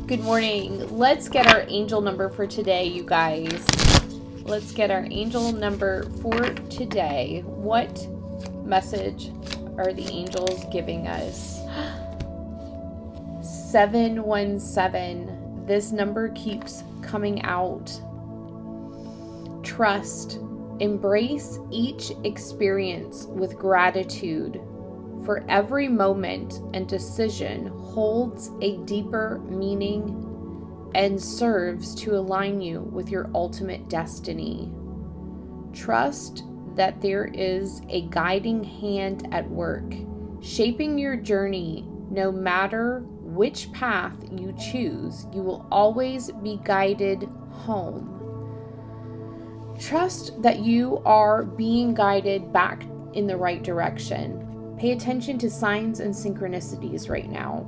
Good morning. Let's get our angel number for today, you guys. Let's get our angel number for today. What message are the angels giving us? 717. This number keeps coming out. Trust. Embrace each experience with gratitude. For every moment and decision holds a deeper meaning and serves to align you with your ultimate destiny. Trust that there is a guiding hand at work, shaping your journey. No matter which path you choose, you will always be guided home. Trust that you are being guided back in the right direction. Pay attention to signs and synchronicities right now.